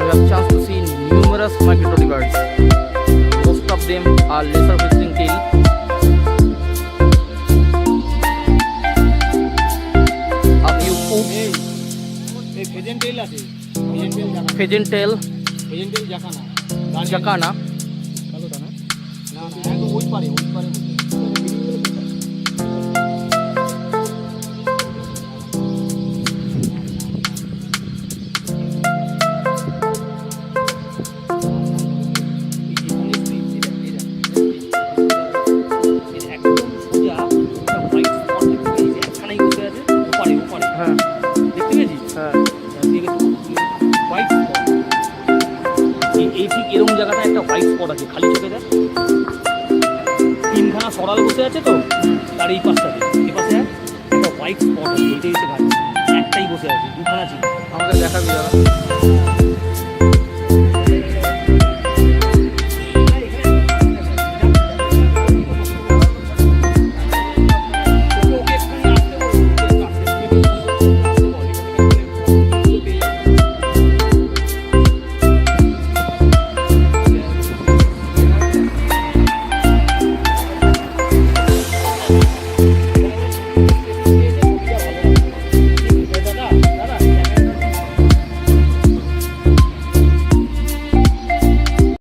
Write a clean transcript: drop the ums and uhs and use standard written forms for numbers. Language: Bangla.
have chance to see numerous migratory birds. Most of them are lesser whistling tail. A few coots, pheasant tail, jacana. এরকম জায়গাটা একটা হোয়াইট স্পট আছে, খালি চোখে দেখ, তিনখানা সরাল বসে আছে তো, তার এই পাশটাতে এই পাশে একটা হোয়াইট স্পট আছে, এইটাই হচ্ছে ভাই, একটাই বসে আছে, দুখানা ছিল। আমাকে দেখাবি দাদা।